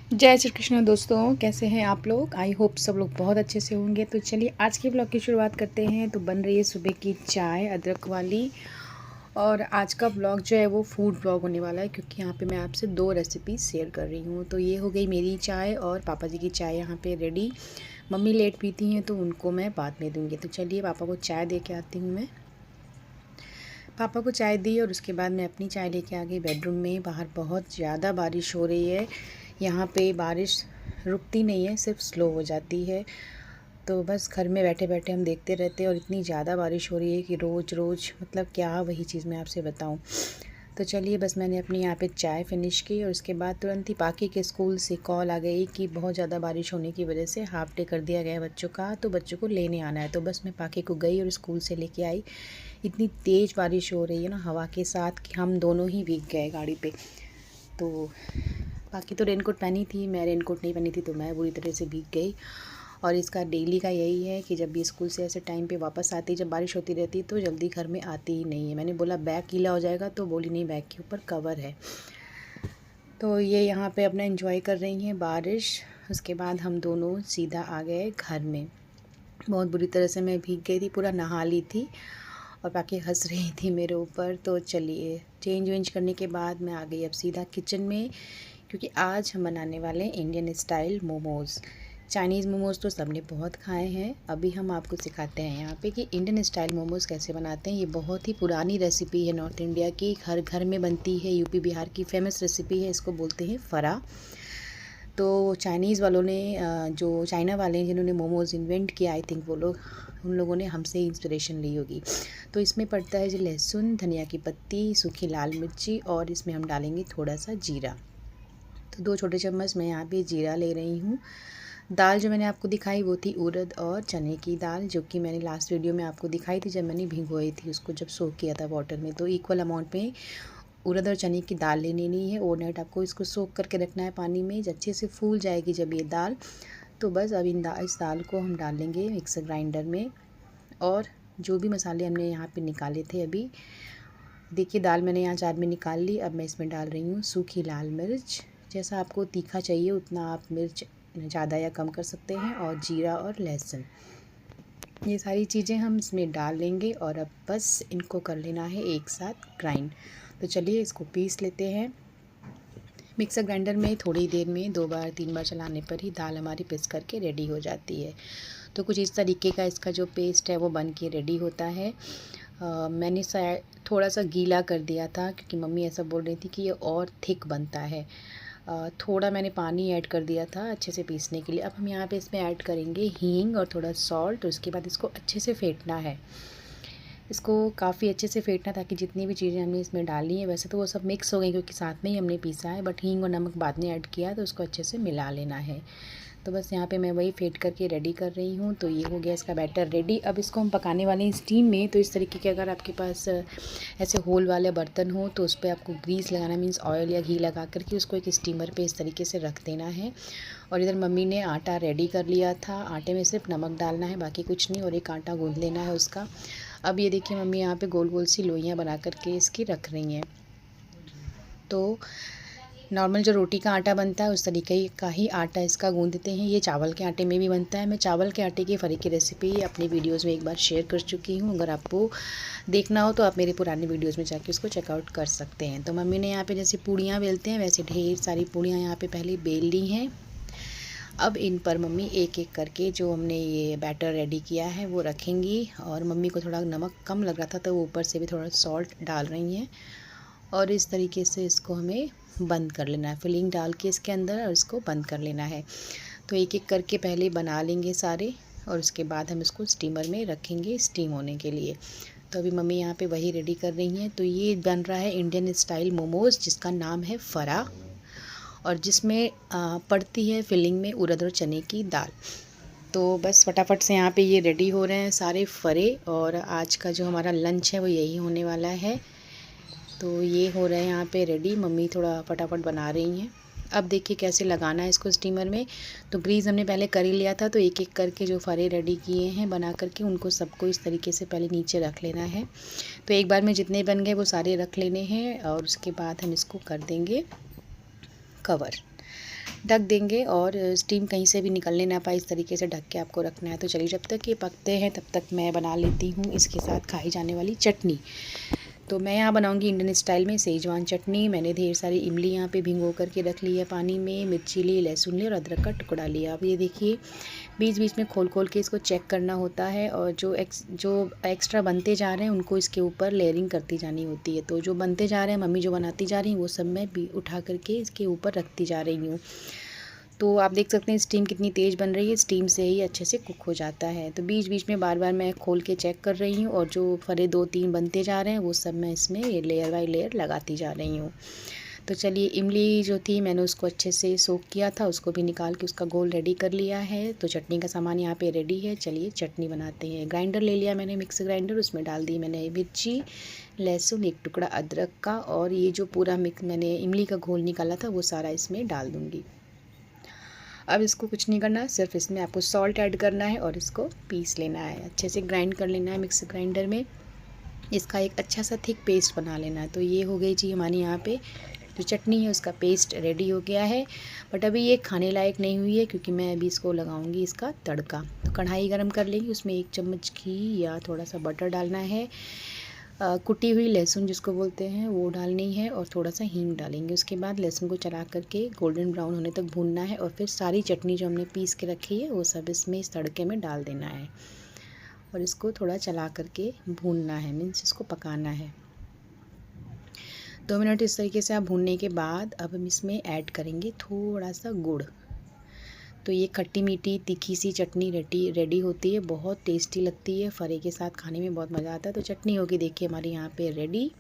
जय श्री कृष्ण दोस्तों, कैसे हैं आप लोग। आई होप सब लोग बहुत अच्छे से होंगे। तो चलिए आज के ब्लॉग की शुरुआत करते हैं। तो बन रही है सुबह की चाय अदरक वाली। और आज का ब्लॉग जो है वो फूड ब्लॉग होने वाला है, क्योंकि यहाँ पे मैं आपसे 2 रेसिपी शेयर कर रही हूँ। तो ये हो गई मेरी चाय और पापा जी की चाय यहाँ पे रेडी। मम्मी लेट पीती हैं तो उनको मैं बाद में दूँगी। तो चलिए पापा को चाय दे के आती हूँ मैं। पापा को चाय दी और उसके बाद मैं अपनी चाय लेके आ गई बेडरूम में। बाहर बहुत ज़्यादा बारिश हो रही है। यहाँ पे बारिश रुकती नहीं है, सिर्फ स्लो हो जाती है। तो बस घर में बैठे बैठे हम देखते रहते हैं और इतनी ज़्यादा बारिश हो रही है कि रोज़ रोज़ मतलब क्या वही चीज़ मैं आपसे बताऊँ। तो चलिए बस मैंने अपनी यहाँ पे चाय फिनिश की और उसके बाद तुरंत ही पाकी के स्कूल से कॉल आ गई कि बहुत ज़्यादा बारिश होने की वजह से हाफ डे कर दिया गया है बच्चों का, तो बच्चों को लेने आना है। तो बस मैं पाकी को गई और स्कूल से लेके आई। इतनी तेज़ बारिश हो रही है ना हवा के साथ कि हम दोनों ही भीग गए गाड़ी पे। तो बाकी तो रेनकोट पहनी थी, मैं रेनकोट नहीं पहनी थी तो मैं बुरी तरह से भीग गई। और इसका डेली का यही है कि जब भी स्कूल से ऐसे टाइम पे वापस आती, जब बारिश होती रहती तो जल्दी घर में आती ही नहीं है। मैंने बोला बैग गीला हो जाएगा, तो बोली नहीं बैग के ऊपर कवर है। तो ये यहाँ पे अपना एंजॉय कर रही हैं बारिश। उसके बाद हम दोनों सीधा आ गए घर में। बहुत बुरी तरह से मैं भीग गई थी, पूरा नहा ली थी और बाकी हंस रही थी मेरे ऊपर। तो चलिए चेंज वेंज करने के बाद मैं आ गई अब सीधा किचन में, क्योंकि आज हम बनाने वाले हैं Indian style momos. Chinese momos तो सबने बहुत खाए हैं, अभी हम आपको सिखाते हैं यहाँ पे कि इंडियन स्टाइल मोमोज़ कैसे बनाते हैं। ये बहुत ही पुरानी रेसिपी है, नॉर्थ इंडिया की, हर घर में बनती है। यूपी बिहार की फेमस रेसिपी है, इसको बोलते हैं फरा। तो चाइनीज़ वालों ने जो चाइना वाले हैं जिन्होंने मोमोज़ इन्वेंट किया, आई थिंक वो लोग, उन लोगों ने हमसे इंस्पिरेशन ली होगी। तो इसमें पड़ता है जो लहसुन, धनिया की पत्ती, सूखी लाल मिर्ची और इसमें हम डालेंगे थोड़ा सा जीरा। तो 2 छोटे चम्मच मैं यहाँ पे जीरा ले रही हूँ। दाल जो मैंने आपको दिखाई वो थी उड़द और चने की दाल, जो कि मैंने लास्ट वीडियो में आपको दिखाई थी जब मैंने भिगोई थी उसको, जब सोक किया था वाटर में। तो इक्वल अमाउंट में उड़द और चने की दाल लेनी नहीं है। ओवरनाइट आपको इसको सोक करके रखना है पानी में। जब अच्छे से फूल जाएगी जब ये दाल, तो बस अब इस दाल को हम डाल लेंगे मिक्सर ग्राइंडर में। और जो भी मसाले हमने यहाँ पे निकाले थे अभी, देखिए दाल मैंने यहाँ जार में निकाल ली। अब मैं इसमें डाल रही हूँ सूखी लाल मिर्च, जैसा आपको तीखा चाहिए उतना आप मिर्च ज़्यादा या कम कर सकते हैं, और जीरा और लहसुन, ये सारी चीज़ें हम इसमें डाल लेंगे। और अब बस इनको कर लेना है एक साथ ग्राइंड। तो चलिए इसको पीस लेते हैं मिक्सर ग्राइंडर में। थोड़ी देर में 2 बार 3 बार चलाने पर ही दाल हमारी पिस करके रेडी हो जाती है। तो कुछ इस तरीके का इसका जो पेस्ट है वो बन के रेडी होता है। मैंने शायद थोड़ा सा गीला कर दिया था, क्योंकि मम्मी ऐसा बोल रही थी कि ये और थिक बनता है। थोड़ा मैंने पानी ऐड कर दिया था अच्छे से पीसने के लिए। अब हम यहाँ पे इसमें ऐड करेंगे हींग और थोड़ा सॉल्ट। उसके बाद इसको अच्छे से फेंटना है। इसको काफ़ी अच्छे से फेंटना, ताकि जितनी भी चीज़ें हमने इसमें डाली हैं, वैसे तो वो सब मिक्स हो गई क्योंकि साथ में ही हमने पीसा है, बट हींग और नमक बाद में ऐड किया, तो उसको अच्छे से मिला लेना है। तो बस यहाँ पे मैं वही फेंट करके रेडी कर रही हूँ। तो ये हो गया इसका बैटर रेडी। अब इसको हम पकाने वाले हैं स्टीम में। तो इस तरीके के अगर आपके पास ऐसे होल वाले बर्तन हो तो उस पर आपको ग्रीस लगाना, मीन्स ऑयल या घी लगा करके उसको एक स्टीमर पे इस तरीके से रख देना है। और इधर मम्मी ने आटा रेडी कर लिया था। आटे में सिर्फ नमक डालना है, बाकी कुछ नहीं, और एक आटा गूँध लेना है उसका। अब ये देखिए मम्मी यहाँ पे गोल गोल सी लोइयाँ बना करके इसकी रख रही हैं। तो नॉर्मल जो रोटी का आटा बनता है उस तरीके का ही आटा इसका गूँधते हैं। ये चावल के आटे में भी बनता है। मैं चावल के आटे की फरी की रेसिपी अपनी वीडियोज़ में एक बार शेयर कर चुकी हूँ। अगर आपको देखना हो तो आप मेरे पुराने वीडियोज़ में जाके उसको चेकआउट कर सकते हैं। तो मम्मी ने यहाँ पे जैसे पूड़ियाँ बेलते हैं वैसे ढेर सारी पूड़ियाँ यहाँ पे पहले बेल ली हैं। अब इन पर मम्मी एक एक करके जो हमने ये बैटर रेडी किया है वो रखेंगी। और मम्मी को थोड़ा नमक कम लग रहा था तो वो ऊपर से भी थोड़ा सॉल्ट डाल रही हैं। और इस तरीके से इसको हमें बंद कर लेना है, फिलिंग डाल के इसके अंदर, और इसको बंद कर लेना है। तो एक एक करके पहले बना लेंगे सारे, और उसके बाद हम इसको स्टीमर में रखेंगे स्टीम होने के लिए। तो अभी मम्मी यहाँ पे वही रेडी कर रही हैं। तो ये बन रहा है इंडियन स्टाइल मोमोज़, जिसका नाम है फरा, और जिसमें पड़ती है फिलिंग में उड़द और चने की दाल। तो बस फटाफट से यहाँ पे ये रेडी हो रहे हैं सारे फरे, और आज का जो हमारा लंच है वो यही होने वाला है। तो ये हो रहे हैं यहाँ पे रेडी। मम्मी थोड़ा फटाफट बना रही हैं। अब देखिए कैसे लगाना है इसको स्टीमर में। तो ग्रीस हमने पहले कर ही लिया था। तो एक एक करके जो फरे रेडी किए हैं बना करके, उनको सबको इस तरीके से पहले नीचे रख लेना है। तो एक बार में जितने बन गए वो सारे रख लेने हैं, और उसके बाद हम इसको कर देंगे कवर। ढक देंगे और स्टीम कहीं से भी निकलने ना पाए, इस तरीके से ढक के आपको रखना है। तो चलिए जब तक ये पकते हैं तब तक मैं बना लेती हूँ इसके साथ खाई जाने वाली चटनी। तो मैं यहाँ बनाऊंगी इंडियन स्टाइल में सेजवान चटनी। मैंने ढेर सारी इमली यहाँ पे भिगो करके रख ली है पानी में, मिर्ची ली, लहसुन ली और अदरक का टुकड़ा लिया। अब ये देखिए बीच बीच में खोल खोल के इसको चेक करना होता है, और जो एक्स्ट्रा बनते जा रहे हैं उनको इसके ऊपर लेयरिंग करती जानी होती है। तो जो बनते जा रहे हैं, मम्मी जो बनाती जा रही हैं वो सब मैं भी उठा करके इसके ऊपर रखती जा रही हूँ। तो आप देख सकते हैं स्टीम कितनी तेज़ बन रही है, स्टीम से ही अच्छे से कुक हो जाता है। तो बीच बीच में बार बार मैं खोल के चेक कर रही हूँ, और जो फरे 2-3 बनते जा रहे हैं वो सब मैं इसमें ये लेयर बाय लेयर लगाती जा रही हूँ। तो चलिए इमली जो थी मैंने उसको अच्छे से सोक किया था, उसको भी निकाल के उसका घोल रेडी कर लिया है। तो चटनी का सामान यहाँ पे रेडी है, चलिए चटनी बनाते हैं। ग्राइंडर ले लिया मैंने, मिक्सर ग्राइंडर, उसमें डाल दी मैंने मिर्ची, लहसुन, एक टुकड़ा अदरक का, और ये जो पूरा मैंने इमली का घोल निकाला था वो सारा इसमें डाल दूँगी। अब इसको कुछ नहीं करना, सिर्फ इसमें आपको सॉल्ट ऐड करना है और इसको पीस लेना है, अच्छे से ग्राइंड कर लेना है मिक्सर ग्राइंडर में। इसका एक अच्छा सा थिक पेस्ट बना लेना है। तो ये हो गई जी हमारी यहाँ पे जो चटनी है उसका पेस्ट रेडी हो गया है। बट अभी ये खाने लायक नहीं हुई है, क्योंकि मैं अभी इसको लगाऊंगी इसका तड़का। तो कढ़ाई गरम कर लेंगे, उसमें 1 चम्मच घी या थोड़ा सा बटर डालना है, कुटी हुई लहसुन जिसको बोलते हैं वो डालनी है, और थोड़ा सा हींग डालेंगे। उसके बाद लहसुन को चला करके गोल्डन ब्राउन होने तक भूनना है, और फिर सारी चटनी जो हमने पीस के रखी है वो सब इसमें इस तड़के में डाल देना है, और इसको थोड़ा चला करके भूनना है, मीन्स इसको पकाना है। 2 मिनट इस तरीके से आप भूनने के बाद अब हम इसमें ऐड करेंगे थोड़ा सा गुड़। तो ये खट्टी मीठी तीखी सी चटनी रेडी होती है, बहुत टेस्टी लगती है, फरे के साथ खाने में बहुत मज़ा आता है। तो चटनी होगी देखिए हमारी यहाँ पे रेडी।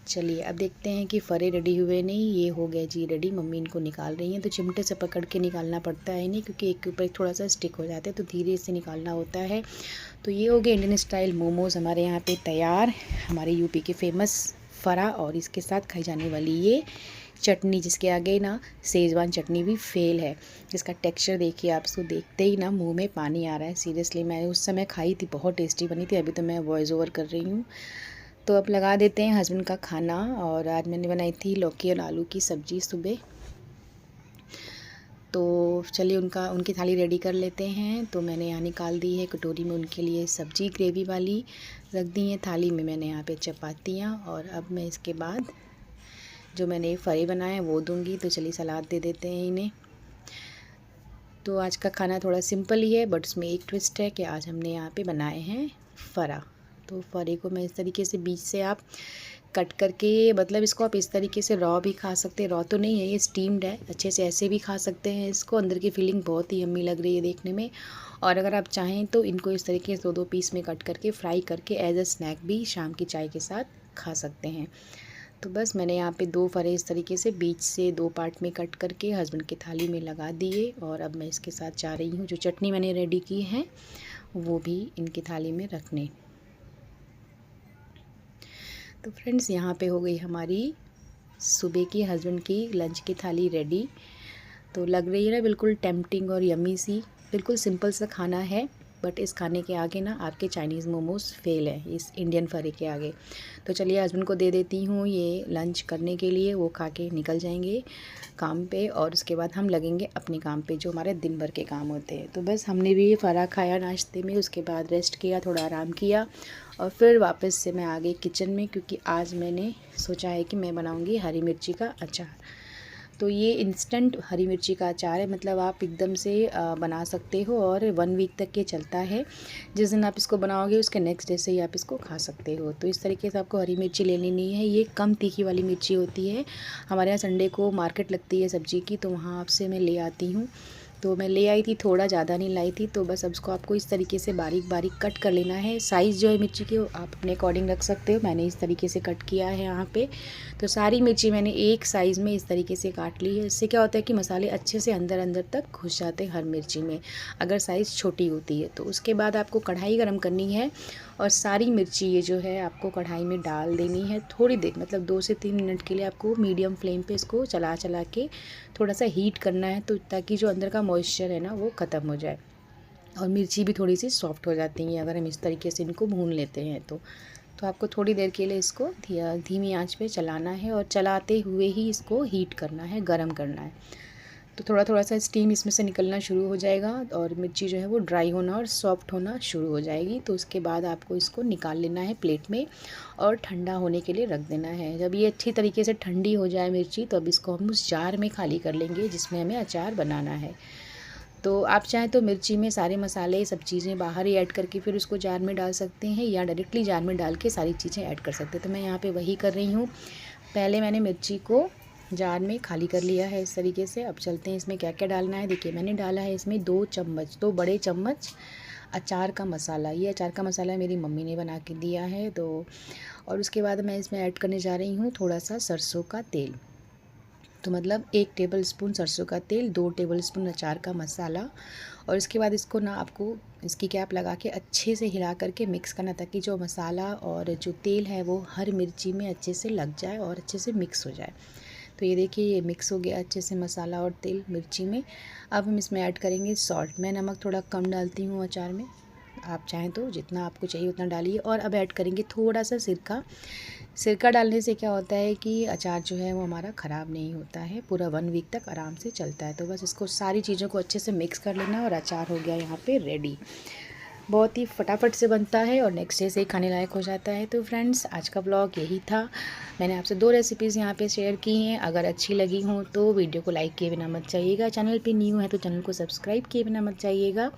चलिए अब देखते हैं कि फरे रेडी हुए नहीं, ये हो गए जी रेडी। मम्मी इनको निकाल रही हैं, तो चिमटे से पकड़ के निकालना पड़ता है नहीं, क्योंकि एक के ऊपर थोड़ा सा स्टिक हो जाते हैं, तो धीरे से निकालना होता है। तो ये हो गए इंडियन स्टाइल मोमोज़ हमारे यहाँ पे तैयार, हमारे यूपी के फेमस फरा, और इसके साथ खाई जाने वाली ये चटनी, जिसके आगे ना सेजवान चटनी भी फेल है। इसका टेक्सचर देखिए, आप इसको देखते ही ना मुंह में पानी आ रहा है। सीरियसली मैं उस समय खाई थी, बहुत टेस्टी बनी थी। अभी तो मैं वॉइस ओवर कर रही हूँ। तो अब लगा देते हैं हस्बैंड का खाना, और आज मैंने बनाई थी लौकी और आलू की सब्ज़ी सुबह। तो चलिए उनकी थाली रेडी कर लेते हैं। तो मैंने यहाँ निकाल दी है कटोरी में उनके लिए सब्ज़ी ग्रेवी वाली, रख दी है थाली में मैंने यहाँ पे चपातियाँ, और अब मैं इसके बाद जो मैंने फरे बनाए हैं वो दूंगी। तो चलिए सलाद दे देते हैं इन्हें। तो आज का खाना थोड़ा सिंपल ही है, बट उसमें एक ट्विस्ट है कि आज हमने यहाँ पे बनाए हैं फरा। तो फरे को मैं इस तरीके से बीच से आप कट करके, मतलब इसको आप इस तरीके से रॉ भी खा सकते हैं, रॉ तो नहीं है ये स्टीम्ड है, अच्छे से ऐसे भी खा सकते हैं इसको। अंदर की फीलिंग बहुत ही यम्मी लग रही है देखने में। और अगर आप चाहें तो इनको इस तरीके से 2-2 पीस में कट करके फ्राई करके एज अ स्नैक भी शाम की चाय के साथ खा सकते हैं। तो बस मैंने यहाँ पे 2 फरे इस तरीके से बीच से 2 पार्ट में कट करके हस्बैंड की थाली में लगा दिए, और अब मैं इसके साथ जा रही हूँ जो चटनी मैंने रेडी की है वो भी इनकी थाली में रखने। तो फ्रेंड्स यहाँ पे हो गई हमारी सुबह की हस्बैंड की लंच की थाली रेडी। तो लग रही है ना बिल्कुल टेम्पटिंग और यम्मी सी। बिल्कुल सिंपल सा खाना है, बट इस खाने के आगे ना आपके चाइनीज़ मोमोज़ फेल है इस इंडियन फरे के आगे। तो चलिए हस्बैंड को दे देती हूँ ये लंच करने के लिए, वो खा के निकल जाएंगे काम पे, और उसके बाद हम लगेंगे अपने काम पे जो हमारे दिन भर के काम होते हैं। तो बस हमने भी फरा खाया नाश्ते में, उसके बाद रेस्ट किया, थोड़ा आराम किया, और फिर वापस से मैं आ गई किचन में, क्योंकि आज मैंने सोचा है कि मैं बनाऊँगी हरी मिर्ची का अचार। तो ये इंस्टेंट हरी मिर्ची का अचार है, मतलब आप एकदम से बना सकते हो, और 1 वीक तक ये चलता है। जिस दिन आप इसको बनाओगे उसके नेक्स्ट डे से ही आप इसको खा सकते हो। तो इस तरीके से आपको हरी मिर्ची लेनी नहीं है, ये कम तीखी वाली मिर्ची होती है। हमारे यहाँ संडे को मार्केट लगती है सब्ज़ी की, तो वहाँ आपसे मैं ले आती हूँ। तो मैं ले आई थी, थोड़ा ज़्यादा नहीं लाई थी। तो बस अब इसको आपको इस तरीके से बारीक बारीक कट कर लेना है। साइज़ जो है मिर्ची की आप अपने अकॉर्डिंग रख सकते हो, मैंने इस तरीके से कट किया है यहाँ पे। तो सारी मिर्ची मैंने एक साइज़ में इस तरीके से काट ली है। इससे क्या होता है कि मसाले अच्छे से अंदर अंदर तक घुस जाते हैं हर मिर्ची में, अगर साइज़ छोटी होती है तो। उसके बाद आपको कढ़ाई गर्म करनी है, और सारी मिर्ची ये जो है आपको कढ़ाई में डाल देनी है थोड़ी देर, मतलब 2 से 3 मिनट के लिए आपको मीडियम फ्लेम पे इसको चला चला के थोड़ा सा हीट करना है, तो ताकि जो अंदर का मॉइस्चर है ना वो ख़त्म हो जाए, और मिर्ची भी थोड़ी सी सॉफ्ट हो जाती हैं अगर हम इस तरीके से इनको भून लेते हैं तो आपको थोड़ी देर के लिए इसको धीमी आंच पे चलाना है, और चलाते हुए ही इसको हीट करना है, गरम करना है। तो थोड़ा थोड़ा सा स्टीम इसमें से निकलना शुरू हो जाएगा और मिर्ची जो है वो ड्राई होना और सॉफ्ट होना शुरू हो जाएगी। तो उसके बाद आपको इसको निकाल लेना है प्लेट में और ठंडा होने के लिए रख देना है। जब ये अच्छी तरीके से ठंडी हो जाए मिर्ची, तो अब इसको हम उस जार में खाली कर लेंगे जिसमें हमें अचार बनाना है। तो आप चाहें तो मिर्ची में सारे मसाले सब चीज़ें बाहर ही ऐड करके फिर उसको जार में डाल सकते हैं, या डायरेक्टली जार में डाल के सारी चीज़ें ऐड कर सकते हैं। तो मैं यहाँ पे वही कर रही हूँ। पहले मैंने मिर्ची को जार में खाली कर लिया है इस तरीके से। अब चलते हैं इसमें क्या क्या डालना है। देखिए, मैंने डाला है इसमें 2 बड़े चम्मच अचार का मसाला। ये अचार का मसाला मेरी मम्मी ने बना के दिया है। तो और उसके बाद मैं इसमें ऐड करने जा रही हूँ थोड़ा सा सरसों का तेल। तो मतलब 1 टेबलस्पून सरसों का तेल, 2 टेबलस्पून अचार का मसाला। और इसके बाद इसको ना आपको इसकी कैप लगा के अच्छे से हिला करके मिक्स करना, ताकि जो मसाला और जो तेल है वो हर मिर्ची में अच्छे से लग जाए और अच्छे से मिक्स हो जाए। तो ये देखिए, ये मिक्स हो गया अच्छे से मसाला और तेल मिर्ची में। अब हम इसमें ऐड करेंगे सॉल्ट। मैं नमक थोड़ा कम डालती हूँ अचार में, आप चाहें तो जितना आपको चाहिए उतना डालिए। और अब ऐड करेंगे थोड़ा सा सिरका। सिरका डालने से क्या होता है कि अचार जो है वो हमारा ख़राब नहीं होता है, पूरा 1 वीक तक आराम से चलता है। तो बस इसको सारी चीज़ों को अच्छे से मिक्स कर लेना और अचार हो गया यहाँ पे रेडी। बहुत ही फटाफट से बनता है और नेक्स्ट डे से ही खाने लायक हो जाता है। तो फ्रेंड्स, आज का ब्लॉग यही था। मैंने आपसे 2 रेसिपीज़ यहाँ पे शेयर की हैं। अगर अच्छी लगी हों तो वीडियो को लाइक किए बिना मत जाइएगा। चैनल पे न्यू है तो चैनल को सब्सक्राइब किए बिना मत जाइएगा।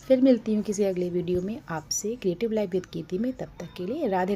फिर मिलती हूँ किसी अगले वीडियो में आपसे। क्रिएटिव लाइफ विद कीर्ति में। तब तक के लिए राधे।